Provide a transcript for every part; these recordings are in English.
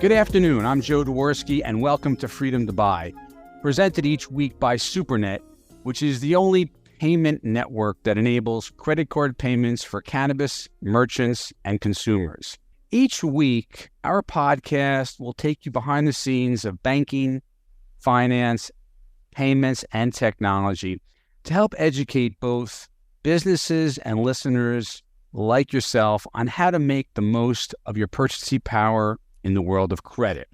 Good afternoon, I'm Joe Dworsky, and welcome to Freedom to Buy, presented each week by SuperNet, which is the only payment network that enables credit card payments for cannabis merchants and consumers. Each week, our podcast will take you behind the scenes of banking, finance, payments, and technology to help educate both businesses and listeners like yourself on how to make the most of your purchasing power in the world of credit.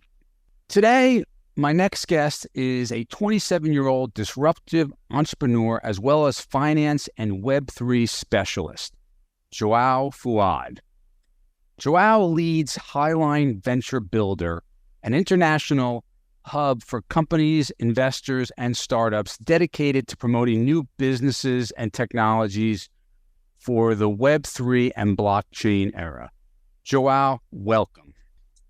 Today, my next guest is a 27-year-old disruptive entrepreneur as well as finance and Web3 specialist, João Fouad. João leads Highline Venture Builder, an international hub for companies, investors, and startups dedicated to promoting new businesses and technologies for the Web3 and blockchain era. João, welcome.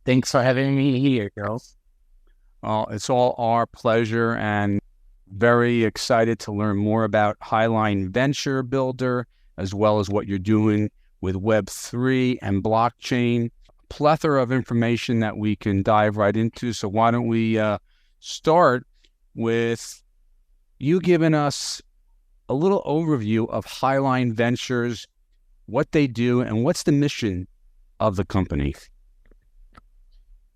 Thanks for having me here, girls. Well, it's all our pleasure and very excited to learn more about Highline Venture Builder, as well as what you're doing with Web3 and blockchain. Plethora of information that we can dive right into. So why don't we start with you giving us a little overview of Highline Ventures, what they do, and what's the mission of the company?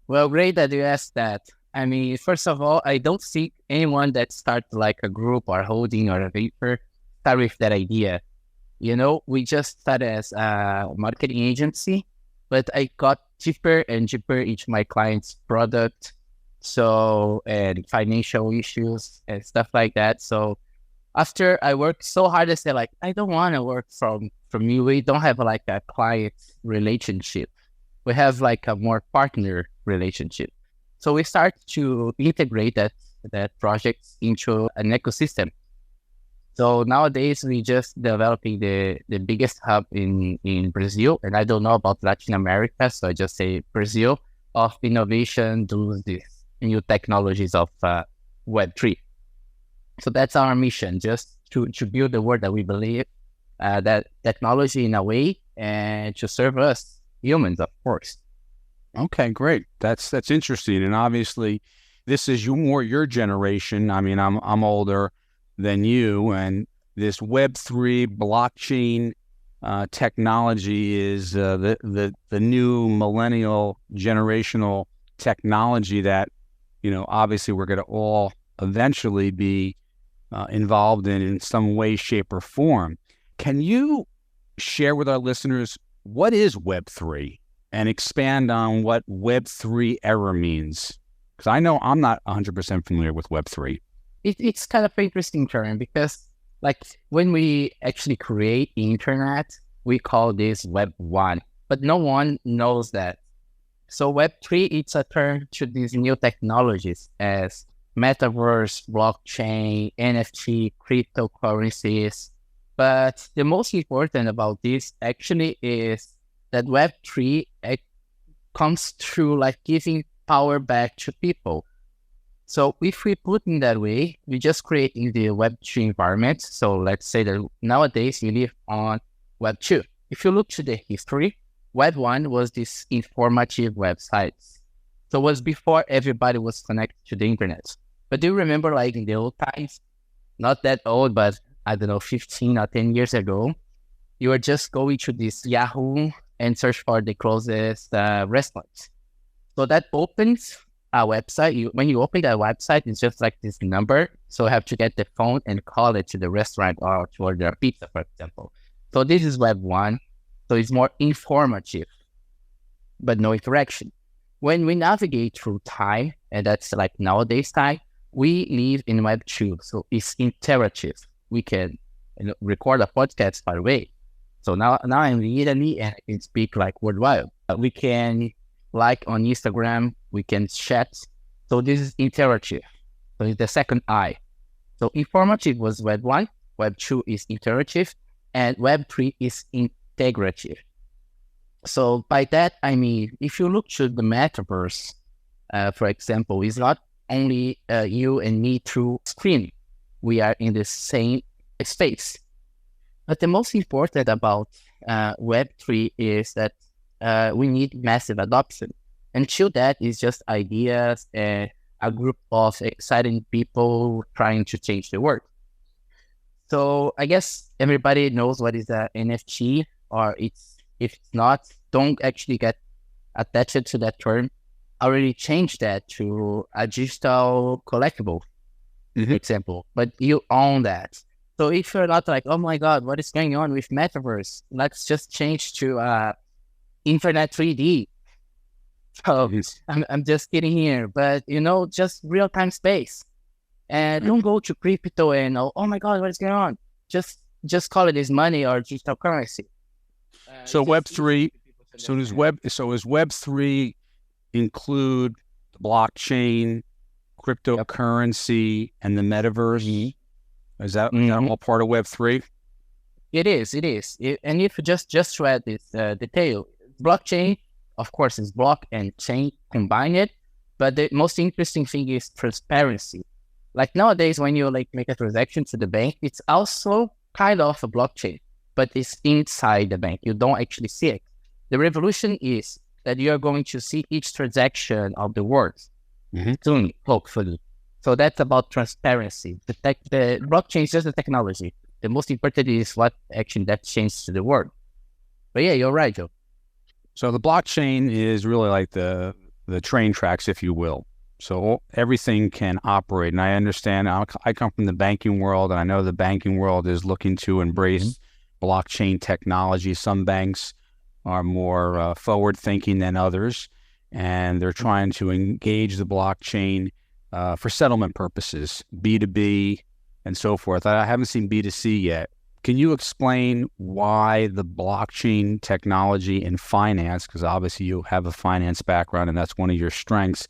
Well, great that you asked that. I mean, first of all, I don't think anyone that starts like a group or holding or a paper start with that idea. You know, we just started as a marketing agency, but I got deeper and deeper into my clients' product, and financial issues and stuff like that. So after I worked so hard, I said, like, I don't want to work from you. We don't have like a client relationship. We have like a more partner relationship. So we start to integrate that project into an ecosystem. So nowadays we just developing the biggest hub in Brazil, and I don't know about Latin America, so I just say Brazil, of innovation through these new technologies of Web3. So that's our mission, just to build the world that we believe, that technology in a way, and to serve us humans, of course. Okay, great. That's interesting, and obviously, this is your generation. I mean, I'm older than you, and this Web3 blockchain technology is the new millennial generational technology that obviously we're going to all eventually be involved in some way, shape, or form. Can you share with our listeners what is Web3 and expand on what Web3 era means? Because I know I'm not 100% familiar with Web3. It's kind of an interesting term because, like, when we actually create the internet, we call this Web 1, but no one knows that. So Web 3, it's a term to these new technologies as metaverse, blockchain, NFT, cryptocurrencies. But the most important about this actually is that Web 3 comes through like giving power back to people. So if we put in that way, we just create in the Web 3 environment. So let's say that nowadays we live on Web 2. If you look to the history, Web 1 was this informative websites. So it was before everybody was connected to the internet. But do you remember, like, in the old times, not that old, but I don't know, 15 or 10 years ago, you were just going to this Yahoo and search for the closest restaurants. So that opens a website. When you open that website, it's just like this number. So you have to get the phone and call it to the restaurant or to order a pizza, for example. So this is Web 1. So it's more informative, but no interaction. When we navigate through time, and that's like nowadays time, we live in Web 2. So it's interactive. We can record a podcast far away. So now I'm in Italy and I can speak like worldwide. We can like on Instagram, we can chat. So this is interactive. So it's the second I. So informative was Web 1, Web 2 is interactive, and Web 3 is integrative. So by that, I mean, if you look to the metaverse, for example, it's not only you and me through screen. We are in the same space. But the most important about Web3 is that we need massive adoption. Until that is just ideas and a group of exciting people trying to change the world. So I guess everybody knows what is a NFT, or if it's not, don't actually get attached to that term. I already changed that to a digital collectible, for example, but you own that. So if you're not like, oh my God, what is going on with metaverse? Let's just change to internet 3D. So I'm just kidding here, but just real time space. And don't go to crypto and oh my God, what is going on? Just call it as money or digital currency. So Web3, is Web3 include the blockchain, cryptocurrency, and the metaverse? Is that all part of Web3? It is. And if you just to add this detail, blockchain, of course, is block and chain combined. But the most interesting thing is transparency. Like nowadays, when you make a transaction to the bank, it's also kind of a blockchain, but it's inside the bank. You don't actually see it. The revolution is that you are going to see each transaction of the world soon, hopefully. So that's about transparency. The blockchain is just the technology. The most important is what actually that changes to the world. But yeah, you're right, Joe. So the blockchain is really like the train tracks, if you will. So everything can operate. And I understand, I come from the banking world, and I know the banking world is looking to embrace blockchain technology. Some banks are more forward-thinking than others, and they're trying to engage the blockchain for settlement purposes, B2B and so forth. I haven't seen B2C yet. Can you explain why the blockchain technology in finance, because obviously you have a finance background and that's one of your strengths,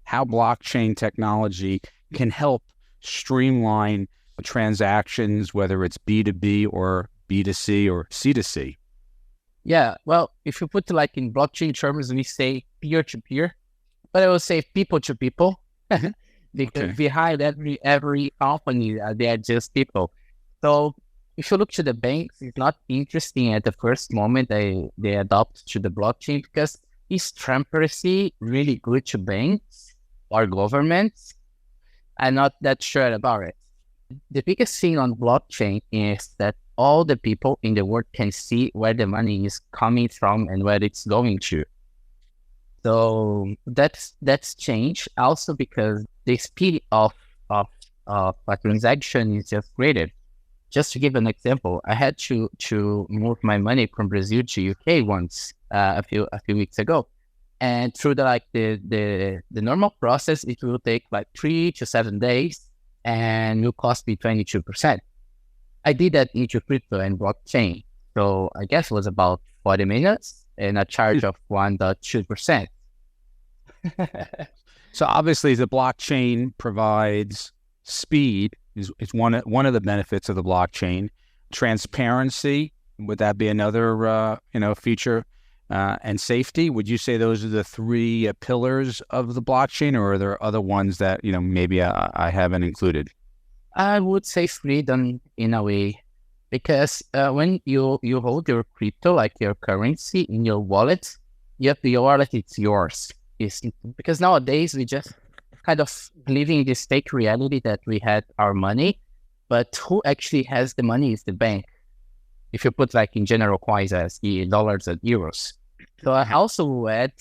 how blockchain technology can help streamline transactions, whether it's B2B or B2C or C2C? Yeah, well, if you put in blockchain terms, we say peer-to-peer, but I will say people-to-people, because behind every company, they are just people. So if you look to the banks, it's not interesting at the first moment they adopt to the blockchain, because is transparency really good to banks or governments? I'm not that sure about it. The biggest thing on blockchain is that all the people in the world can see where the money is coming from and where it's going to. So that's changed also because the speed of a transaction is just greater. Just to give an example, I had to move my money from Brazil to UK once a few weeks ago, and through the normal process, it will take 3 to 7 days, and will cost me 22%. I did that into crypto and blockchain, so I guess it was about 40 minutes and a charge of 1.2%. So obviously, the blockchain provides speed. Is one of the benefits of the blockchain. Transparency, would that be another feature? And safety, would you say those are the three pillars of the blockchain, or are there other ones that maybe I haven't included? I would say freedom in a way, because when you hold your crypto, like your currency, in your wallet, your wallet, it's yours. Because nowadays we just kind of living this fake reality that we had our money, but who actually has the money is the bank. If you put in general coins as dollars and euros. So I also add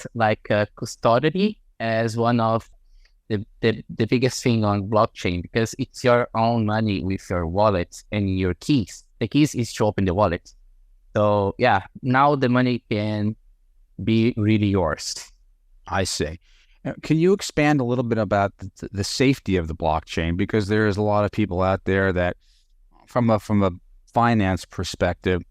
custody as one of the biggest thing on blockchain, because it's your own money with your wallet and your keys. The keys is to open the wallet. So yeah, now the money can be really yours. I see. Can you expand a little bit about the safety of the blockchain? Because there's a lot of people out there that, from a finance perspective,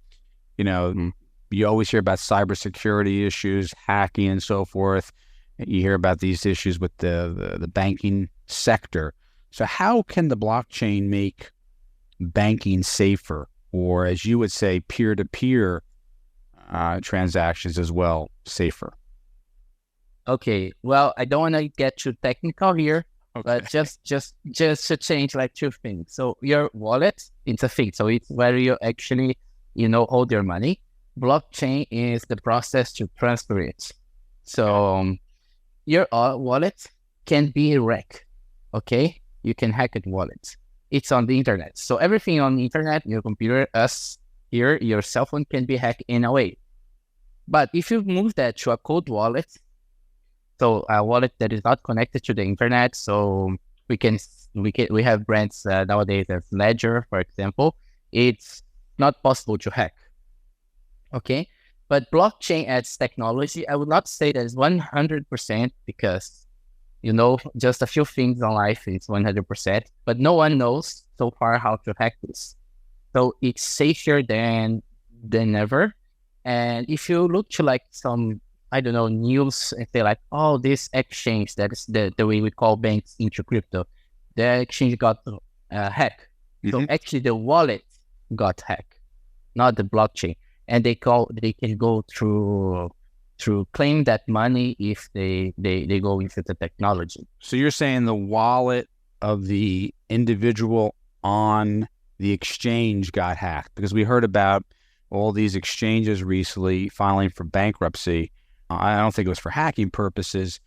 you always hear about cybersecurity issues, hacking, and so forth. You hear about these issues with the banking sector. So how can the blockchain make banking safer, or as you would say, peer-to-peer transactions as well, safer? Okay, well, I don't want to get too technical here, but just to change two things. So your wallet, it's a thing. So it's where you actually, hold your money. Blockchain is the process to transfer it. So your wallet can be wrecked. Okay, you can hack a wallet. It's on the internet, so everything on the internet, your computer, us here, your cell phone can be hacked in a way. But if you move that to a cold wallet, so a wallet that is not connected to the internet, so we have brands nowadays as Ledger, for example. It's not possible to hack. Okay, but blockchain adds technology. I would not say that it's 100% because just a few things in life is 100%, but no one knows so far how to hack this. So it's safer than ever. And if you look to like some, I don't know, news and say like, oh, this exchange, that is the way we call banks into crypto, the exchange got hacked. So actually the wallet got hacked, not the blockchain. And they can go through claim that money if they go into the technology. So you're saying the wallet of the individual on the exchange got hacked? Because we heard about all these exchanges recently filing for bankruptcy. I don't think it was for hacking purposes,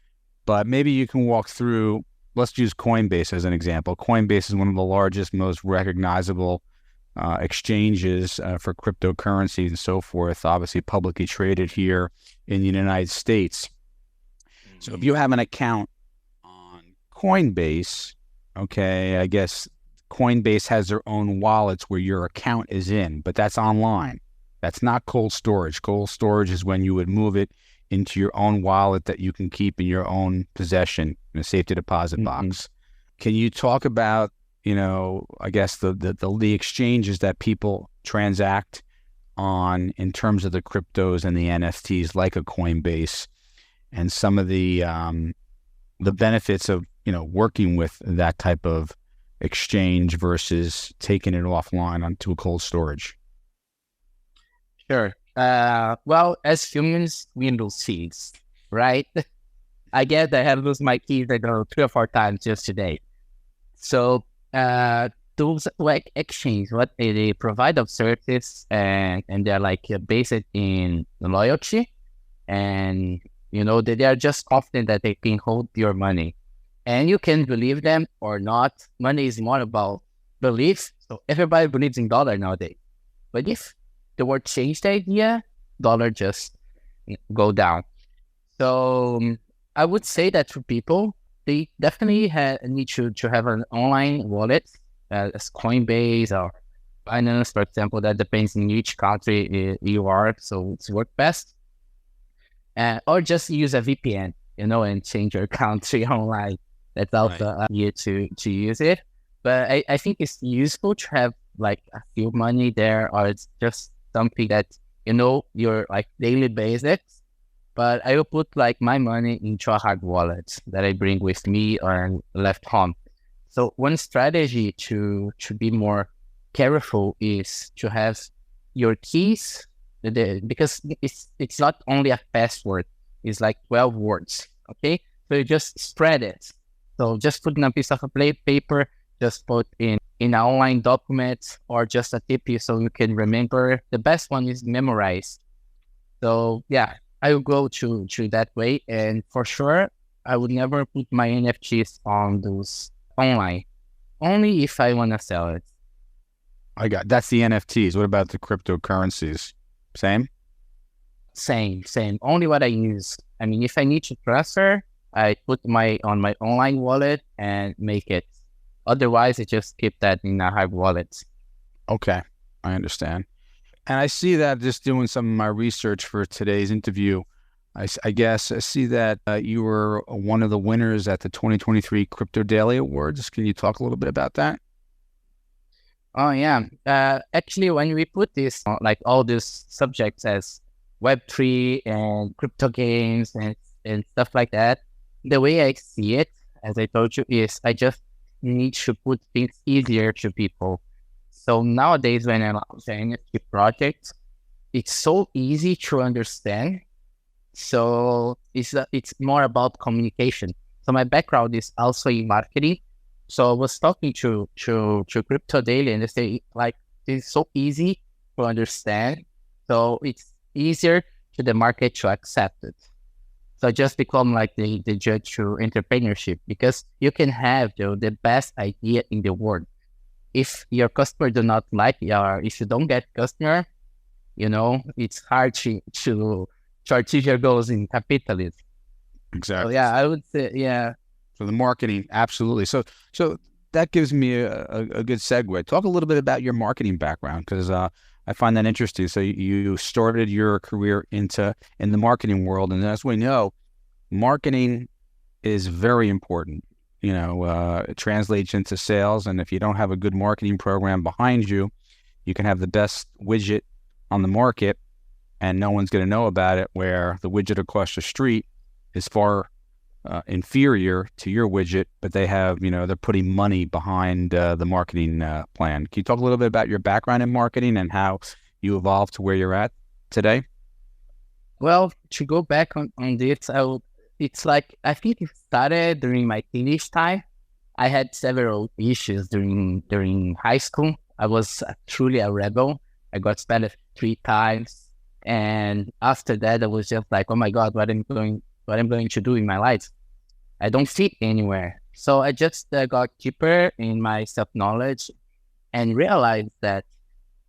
but maybe you can walk through. Let's use Coinbase as an example. Coinbase is one of the largest, most recognizable exchanges for cryptocurrencies and so forth, obviously publicly traded here in the United States. So if you have an account on Coinbase, okay, I guess Coinbase has their own wallets where your account is in, but that's online. That's not cold storage. Cold storage is when you would move it into your own wallet that you can keep in your own possession in a safety deposit box. Can you talk about, I guess the exchanges that people transact on in terms of the cryptos and the NFTs, like a Coinbase, and some of the benefits of working with that type of exchange versus taking it offline onto a cold storage? Sure. Well, as humans, we lose keys, right? I guess I have lost my keys, 3 or 4 times just today. So those like exchange, what they provide of services, and they're like based in loyalty, and they are just confident that they can hold your money, and you can believe them or not. Money is more about belief. So everybody believes in dollar nowadays, but if the word change the idea, dollar just go down. So I would say that for people, they definitely need to have an online wallet, as Coinbase or Binance, for example. That depends on which country you are, so it's work best. Or just use a VPN, and change your country online. That's also here to use it. But I think it's useful to have like a few money there, or it's just something that your like daily basics. But I will put like my money into a hard wallet that I bring with me or left home. So one strategy to be more careful is to have your keys, because it's not only a password, it's like 12 words. Okay, so you just spread it. So just put in a piece of paper, just put in an online document, or just a tip so you can remember. The best one is memorize. So yeah, I will go to that way, and for sure, I would never put my NFTs on those online, only if I want to sell it. That's the NFTs. What about the cryptocurrencies? Same? Same. Only what I use. I mean, if I need to transfer, I put on my online wallet and make it. Otherwise, I just keep that in a hard wallet. Okay, I understand. And I see that just doing some of my research for today's interview, I guess I see that you were one of the winners at the 2023 Crypto Daily Awards. Can you talk a little bit about that? Oh, yeah. Actually, when we put this, like all these subjects as Web3 and crypto games and stuff like that, the way I see it, as I told you, is I just need to put things easier to people. So nowadays, when I launch an NFT project, it's so easy to understand. So it's more about communication. So my background is also in marketing. So I was talking to Crypto Daily, and they say like it's so easy to understand. So it's easier to the market to accept it. So I just become like the judge to entrepreneurship, because you can have the best idea in the world. If your customer do not like if you don't get customer, it's hard to achieve your goals in capitalism. Exactly. So yeah, I would say, yeah. So the marketing, absolutely. So that gives me a good segue. Talk a little bit about your marketing background, because I find that interesting. So you started your career in the marketing world, and as we know, marketing is very important. It translates into sales, and if you don't have a good marketing program behind you, you can have the best widget on the market, and no one's going to know about it, where the widget across the street is far inferior to your widget, but they're putting money behind the marketing plan. Can you talk a little bit about your background in marketing and how you evolved to where you're at today? Well, to go back on this, it's like, I think it started during my teenage time. I had several issues during high school. I was truly a rebel. I got expelled 3 times, and after that, I was just like, oh my God, what I'm going to do in my life? I don't fit anywhere. So I just got deeper in my self-knowledge and realized that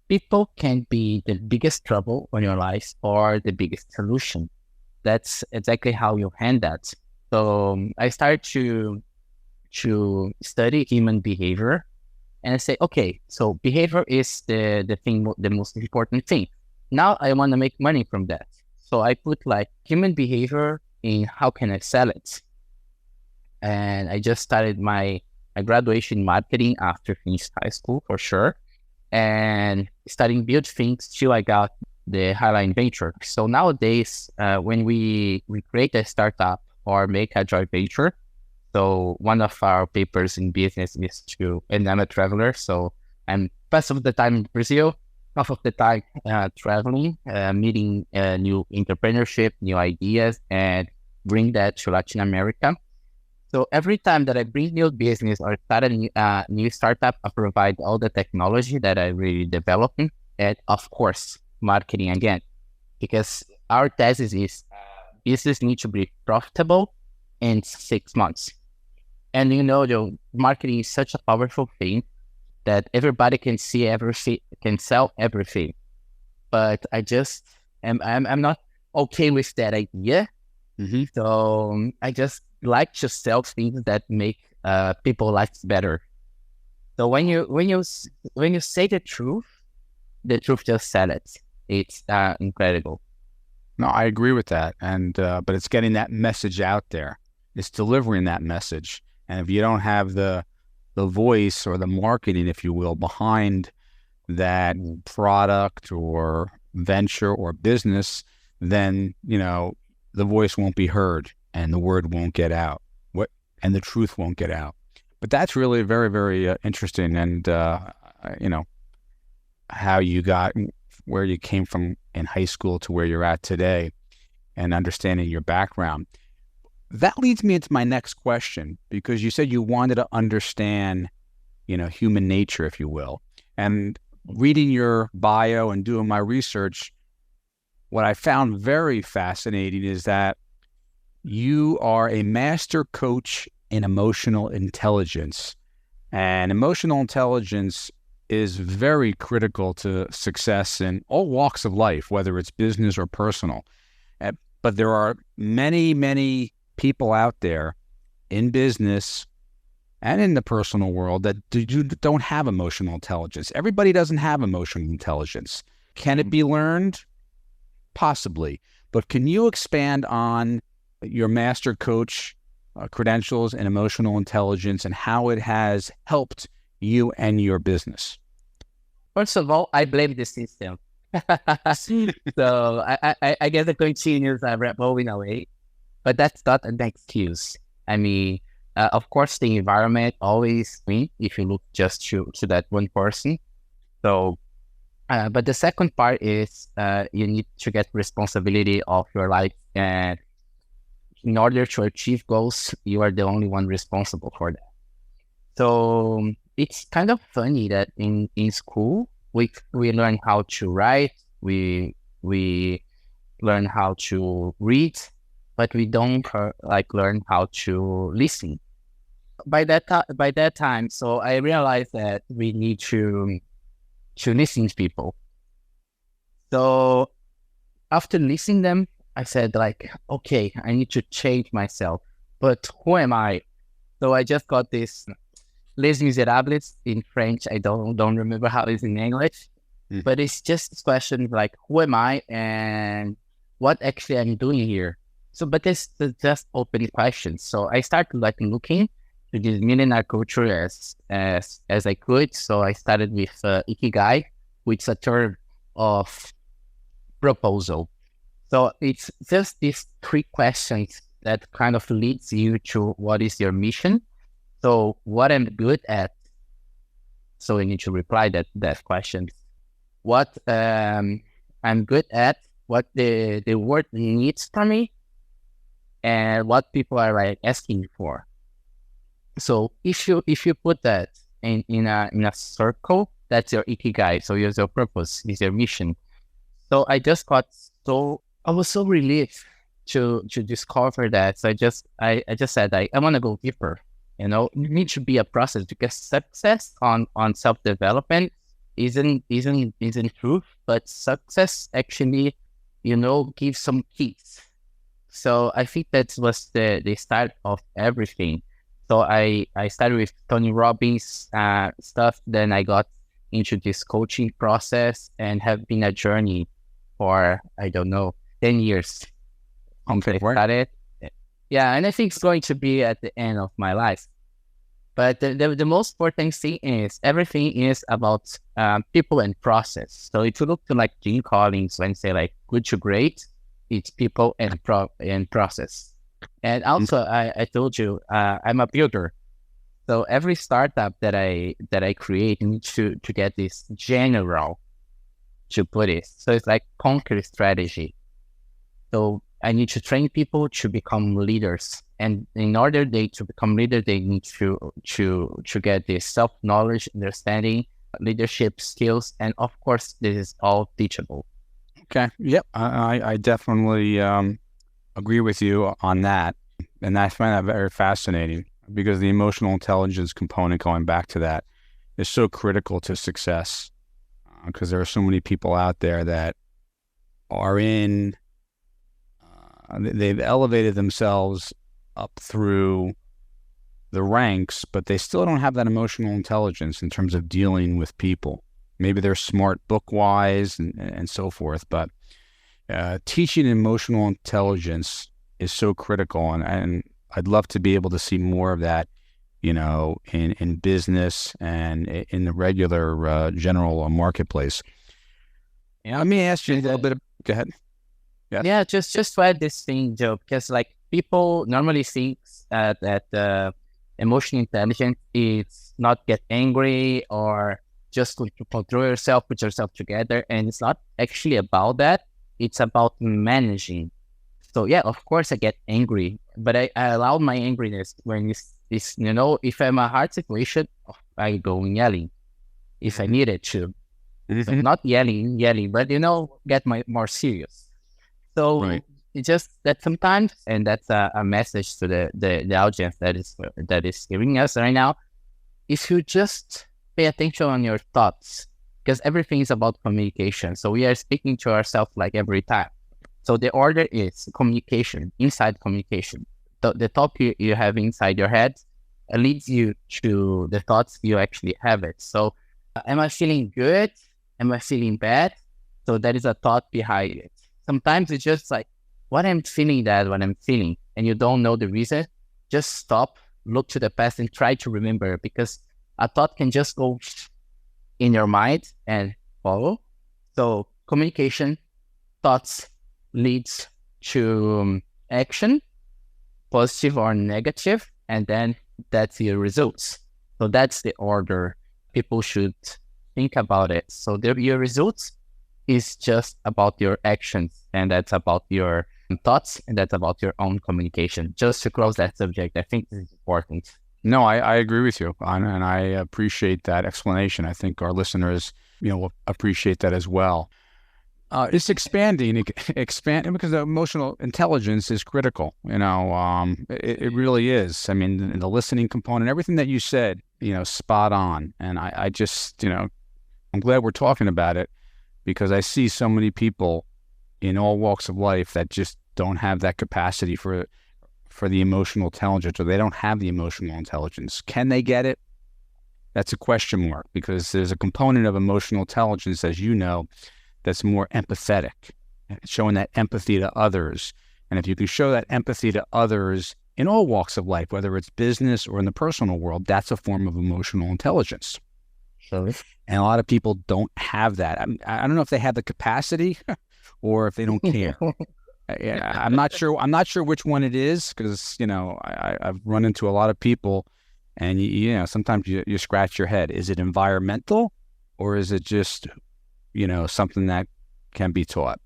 people can be the biggest trouble on your life or the biggest solution. That's exactly how you handle that. So I started to study human behavior, and I say, okay, so behavior is the most important thing. Now I want to make money from that. So I put like human behavior in how can I sell it? And I just started my graduation in marketing after finished high school, for sure, and starting build things till I got the Highline Venture. So nowadays, when we create a startup or make a joint venture, so one of our papers in business is and I'm a traveler, so I'm most of the time in Brazil, half of the time traveling, meeting new entrepreneurship, new ideas, and bring that to Latin America. So every time that I bring new business or start a new startup, I provide all the technology that I really developing, and of course, marketing again, because our thesis is business needs to be profitable in 6 months. And the marketing is such a powerful thing that everybody can see everything, can sell everything. But I'm not okay with that idea. Mm-hmm. So I just like to sell things that make people lives better. So when you say the truth just sells it. It's incredible. No, I agree with that, and but it's getting that message out there. It's delivering that message, and if you don't have the voice or the marketing, if you will, behind that product or venture or business, then the voice won't be heard, and the word won't get out. And the truth won't get out. But that's really very, very interesting, and how you got where you came from in high school to where you're at today, and understanding your background. That leads me into my next question, because you said you wanted to understand, human nature, if you will. And reading your bio and doing my research, what I found very fascinating is that you are a master coach in emotional intelligence. And emotional intelligence is very critical to success in all walks of life, whether it's business or personal. But there are many, many people out there in business and in the personal world that don't have emotional intelligence. Everybody doesn't have emotional intelligence. Can it be learned? Possibly. But can you expand on your master coach credentials and emotional intelligence and how it has helped you and your business? First of all, I blame the system. So I guess the continues revolving away, but that's not an excuse. I mean, of course, the environment always wins if you look just to that one person. So, but the second part is you need to get responsibility of your life, and in order to achieve goals, you are the only one responsible for that. So it's kind of funny that in school we learn how to write, we learn how to read, but we don't learn how to listen. By that time, so I realized that we need to listen to people. So after listening them, I said like, okay, I need to change myself. But who am I? So I just got this Les Miserables in French. I don't remember how it's in English, but it's just this question like, who am I and what actually I'm doing here? So, but it's just open questions. So I started like looking to this millionaire culture as I could. So I started with Ikigai, which is a term of proposal. So it's just these 3 questions that kind of leads you to what is your mission. So what I'm good at. So you need to reply that question. What I'm good at, what the world needs from me, and what people are like asking for. So if you put that in a circle, that's your Ikigai. So your purpose is your mission. So I was so relieved to discover that. So I just said I want to go deeper. You know, it needs to be a process because success on self-development isn't proof, but success actually, you know, gives some keys. So I think that was the start of everything. So I started with Tony Robbins stuff. Then I got into this coaching process and have been a journey for, I don't know, 10 years. Okay. Started. Yeah, and I think it's going to be at the end of my life. But the most important thing is everything is about people and process. So if you look to like Jim Collins when say like good to great, it's people and process. And also I told you I'm a builder. So every startup that I create needs to get this general to put it. So it's like concrete strategy. So I need to train people to become leaders. And in order to become leader, they need to get this self-knowledge, understanding, leadership skills. And of course, this is all teachable. Okay. Yep. I definitely agree with you on that. And I find that very fascinating because the emotional intelligence component, going back to that, is so critical to success because there are so many people out there that are they've elevated themselves up through the ranks, but they still don't have that emotional intelligence in terms of dealing with people. Maybe they're smart book-wise and so forth, but teaching emotional intelligence is so critical, and I'd love to be able to see more of that, you know, in business and in the regular general marketplace. Yeah. Let me ask you a little bit. Go ahead. Yes. Yeah, just to add this thing, Joe, because like people normally think that emotional intelligence is not get angry or just to control yourself, put yourself together, and it's not actually about that. It's about managing. So yeah, of course I get angry, but I allow my angriness when it's you know, if I'm a hard situation, I go yelling if I needed to. So not yelling, but you know, get more serious. So right. It's just that sometimes, and that's a message to the audience that is hearing us right now. If you just pay attention on your thoughts, because everything is about communication. So we are speaking to ourselves like every time. So the order is communication, inside communication. The talk you have inside your head leads you to the thoughts you actually have it. So am I feeling good? Am I feeling bad? So that is a thought behind it. Sometimes it's just like, what I'm feeling, and you don't know the reason, just stop, look to the past and try to remember, because a thought can just go in your mind and follow. So communication, thoughts leads to action, positive or negative, and then that's your results. So that's the order people should think about it. So your results is just about your actions, and that's about your thoughts, and that's about your own communication. Just to close that subject, I think this is important. No, I agree with you, and I appreciate that explanation. I think our listeners, will appreciate that as well. It's expanding, expanding because emotional intelligence is critical. It really is. I mean, the listening component, everything that you said, spot on. And I just, I'm glad we're talking about it because I see so many people in all walks of life that just don't have that capacity for the emotional intelligence, or they don't have the emotional intelligence. Can they get it? That's a question mark, because there's a component of emotional intelligence, as you know, that's more empathetic, showing that empathy to others. And if you can show that empathy to others in all walks of life, whether it's business or in the personal world, that's a form of emotional intelligence. Sure. And a lot of people don't have that. I don't know if they have the capacity or if they don't care. I'm not sure. I'm not sure which one it is, because I've run into a lot of people, and sometimes you scratch your head. Is it environmental, or is it just something that can be taught?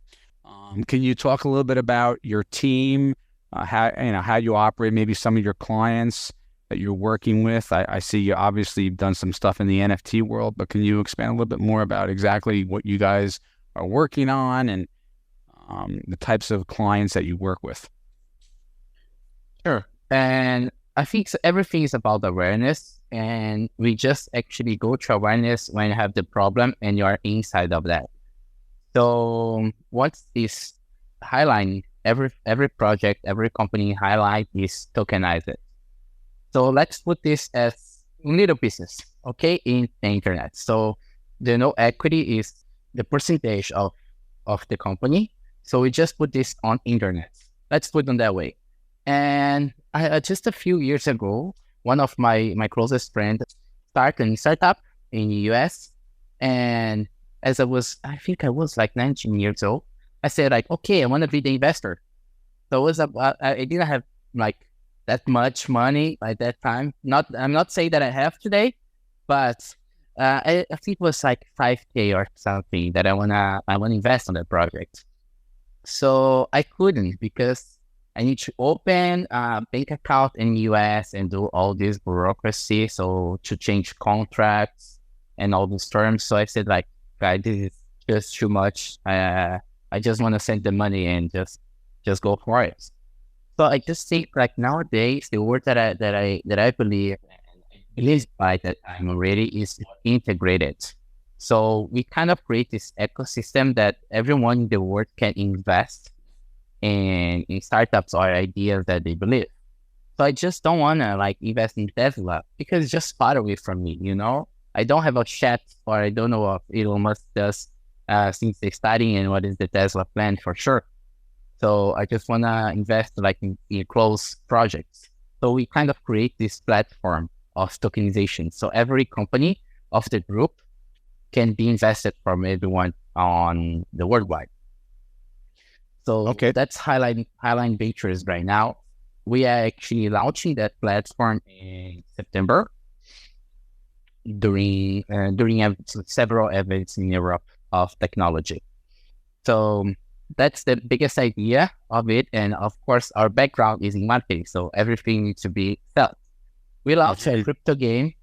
Can you talk a little bit about your team, how you operate, maybe some of your clients that you're working with? I see you obviously have done some stuff in the NFT world, but can you expand a little bit more about exactly what you guys are working on and the types of clients that you work with? Sure. And I think everything is about awareness, and we just actually go to awareness when you have the problem and you are inside of that. So once this Highline, every project, every company in Highline is tokenized. So let's put this as little business, okay, in the internet. So the no equity is the percentage of the company. So we just put this on internet. Let's put it that way. And just a few years ago, one of my closest friends started a startup in the US. And as I think I was like 19 years old, I said like, okay, I want to be the investor. So it was I didn't have like that much money at that time. I'm not saying that I have today, but I think it was like 5K or something that I wanna invest on that project. So I couldn't, because I need to open a bank account in the US and do all this bureaucracy. So to change contracts and all these terms. So I said like, guys, this is just too much. I just want to send the money and just go for it. So I just think like nowadays the word that I believe by that I'm ready is integrated. So we kind of create this ecosystem that everyone in the world can invest in startups or ideas that they believe. So I just don't want to like invest in Tesla because it's just far away from me, I don't have a chat, or I don't know what Elon Musk does since they're studying and what is the Tesla plan for sure. So I just want to invest like in close projects. So we kind of create this platform of tokenization. So every company of the group can be invested from everyone on the worldwide. So okay, that's Highline Ventures right now. We are actually launching that platform in September during several events in Europe of technology. So that's the biggest idea of it. And of course, our background is in marketing, so everything needs to be felt. We launched a crypto game.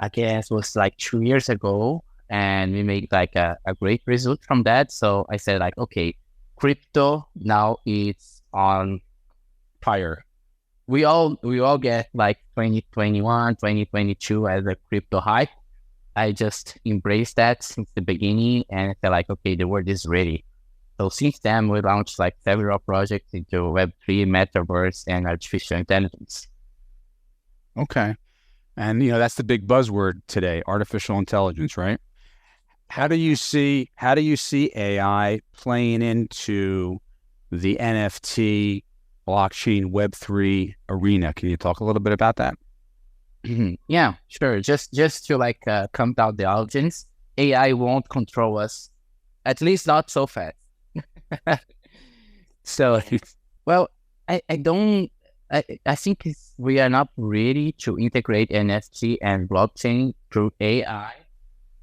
I guess it was like 2 years ago, and we made like a great result from that. So I said like, okay, crypto now it's on fire. We all get like 2021, 2022 as a crypto hype. I just embraced that since the beginning, and I said like, okay, the world is ready. So since then, we launched like several projects into Web3, metaverse, and artificial intelligence. Okay. And, that's the big buzzword today, artificial intelligence, right? How do you see AI playing into the NFT, blockchain, Web3 arena? Can you talk a little bit about that? Yeah, sure. Just to like calm down the audience, AI won't control us, at least not so fast. So, well, I think we are not ready to integrate NFT and blockchain through AI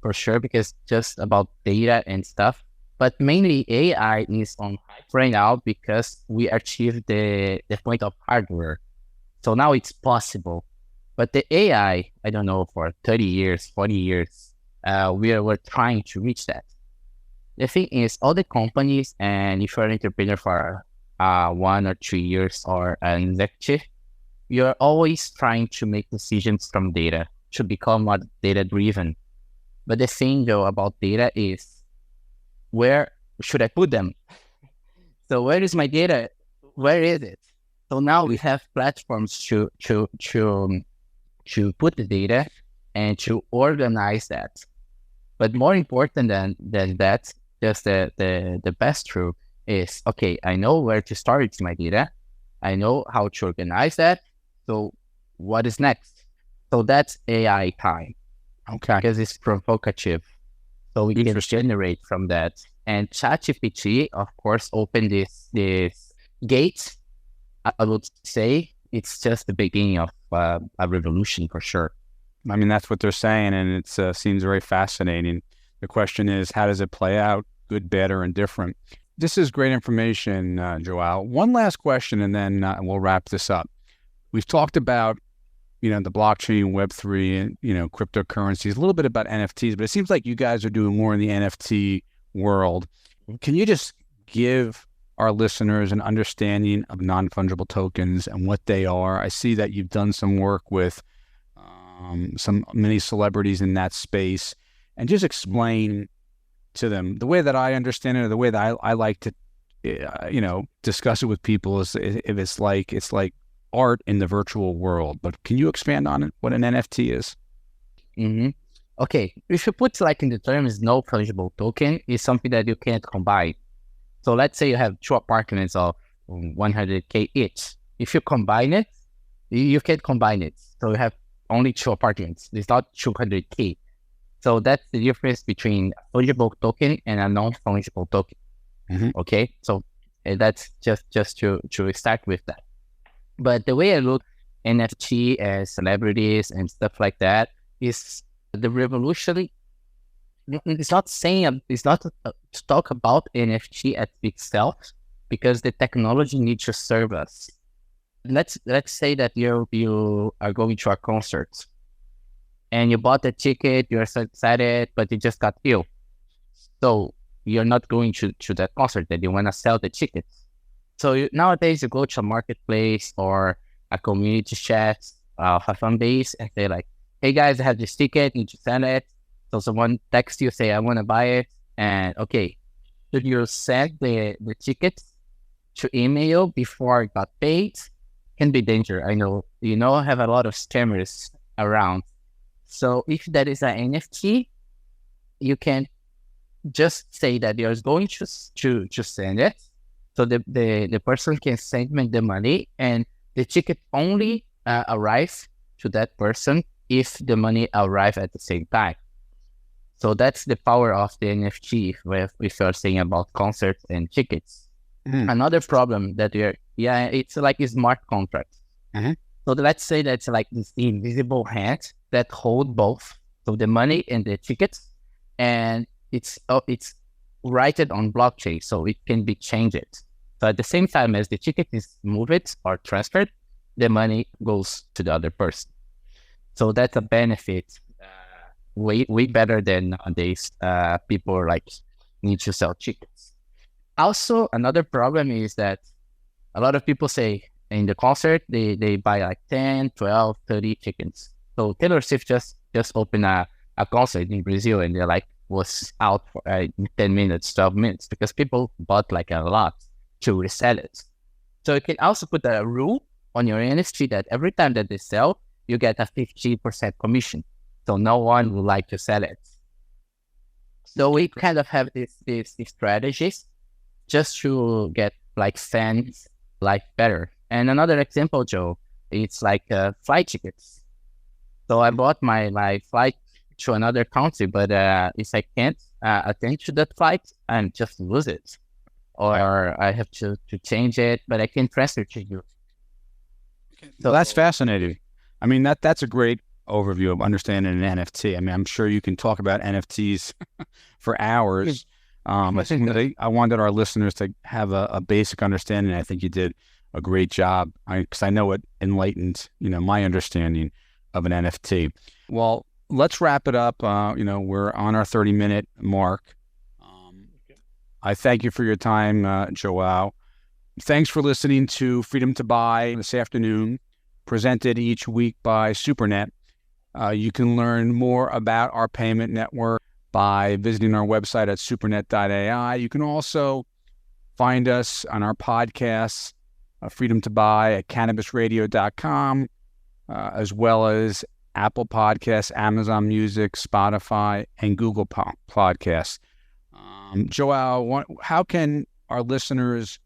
for sure, because just about data and stuff. But mainly AI is on hype right now because we achieved the point of hardware. So now it's possible. But the AI, I don't know, for 30 years, 40 years, we're trying to reach that. The thing is, all the companies, and if you're an entrepreneur for 1 or 2 years or an executive, you're always trying to make decisions from data to become more data driven. But the thing though about data is, where should I put them? So where is my data? Where is it? So now we have platforms to put the data and to organize that. But more important than that, just the best truth is, okay, I know where to start my data. I know how to organize that. So what is next? So that's AI time. Okay. Because it's provocative. So we can generate from that. And ChatGPT, of course, opened this gate. I would say it's just the beginning of a revolution for sure. I mean, that's what they're saying, and it seems very fascinating. The question is, how does it play out? Good, bad, or indifferent? This is great information, João. One last question, and then we'll wrap this up. We've talked about, the blockchain, Web3, and, cryptocurrencies, a little bit about NFTs, but it seems like you guys are doing more in the NFT world. Can you just give our listeners an understanding of non-fungible tokens and what they are? I see that you've done some work with some many celebrities in that space, and just explain to them the way that I understand it, or the way that I like to, discuss it with people is if it's like art in the virtual world. But can you expand on it, what an NFT is? Mm-hmm. Okay, if you put like in the terms, no fungible token is something that you can't combine. So let's say you have 2 apartments of 100K each. If you combine it, you can't combine it. So you have only 2 apartments. It's not 200K. So that's the difference between a fungible token and a non-fungible token. Mm-hmm. Okay, so that's just to start with that. But the way I look NFT as celebrities and stuff like that is the revolution. It's not to talk about NFT at itself, because the technology needs to serve us. Let's say that you are going to a concert and you bought a ticket, you're so excited, but you just got ill. So you're not going to that concert, that you want to sell the tickets. So nowadays you go to a marketplace or a community chat, a fan base, and say like, hey guys, I have this ticket, need to sell it. So someone texts you, say, I want to buy it. And okay, should you send the tickets to email before it got paid? Can be dangerous. I know, have a lot of scammers around. So if that is an NFT, you can just say that you're going to send it. So the person can send me the money, and the ticket only arrives to that person if the money arrives at the same time. So that's the power of the NFT if you're saying about concerts and tickets. Mm-hmm. Another problem that it's like a smart contract. Mm-hmm. So let's say that's like this invisible hand that hold both, so the money and the tickets, and it's written on blockchain, so it can be changed. So at the same time as the ticket is moved or transferred, the money goes to the other person. So that's a benefit. Way better than nowadays. People need to sell tickets. Also, another problem is that a lot of people say in the concert, they buy like 10, 12, 30 tickets. So Taylor Swift just opened a concert in Brazil, and they're was out for 10 minutes, 12 minutes, because people bought a lot to resell it. So you can also put a rule on your NFT that every time that they sell, you get a 50% commission. So no one would like to sell it. So we kind of have these strategies just to get fans better. And another example, Joe, it's flight tickets. So I bought my flight to another country, but if I can't attend to that flight, I just lose it. Or I have to change it, but I can transfer to you. So that's fascinating. I mean, that's a great overview of understanding an NFT. I mean, I'm sure you can talk about NFTs for hours. I think I wanted our listeners to have a basic understanding. I think you did a great job, because I know it enlightened, my understanding of an NFT. Well, let's wrap it up. We're on our 30-minute mark. I thank you for your time, João. Thanks for listening to Freedom to Buy this afternoon, presented each week by SuperNet. You can learn more about our payment network by visiting our website at supernet.ai. You can also find us on our podcasts, Freedom to Buy at cannabisradio.com, as well as Apple Podcasts, Amazon Music, Spotify, and Google Podcasts. João, how can our listeners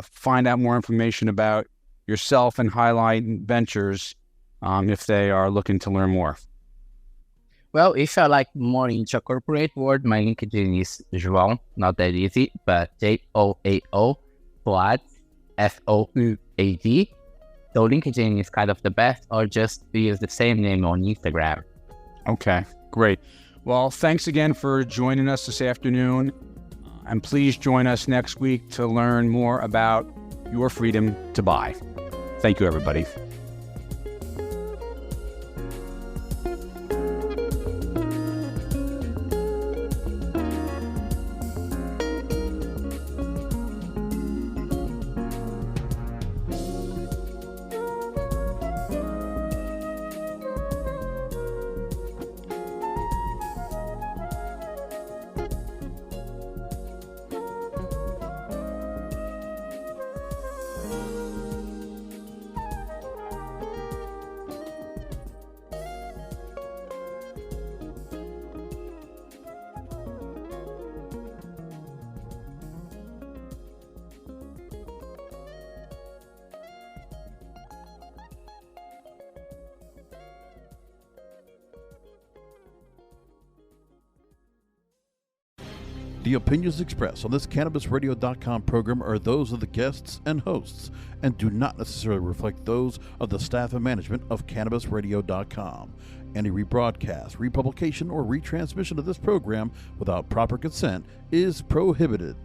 find out more information about yourself and Highline Ventures if they are looking to learn more? Well, if I like more into a corporate world, my LinkedIn is João, not that easy, but Joao, Fouad, Fouad. So LinkedIn is kind of the best, or just use the same name on Instagram. Okay, great. Well, thanks again for joining us this afternoon. And please join us next week to learn more about your freedom to buy. Thank you, everybody. The opinions expressed on this CannabisRadio.com program are those of the guests and hosts and do not necessarily reflect those of the staff and management of CannabisRadio.com. Any rebroadcast, republication, or retransmission of this program without proper consent is prohibited.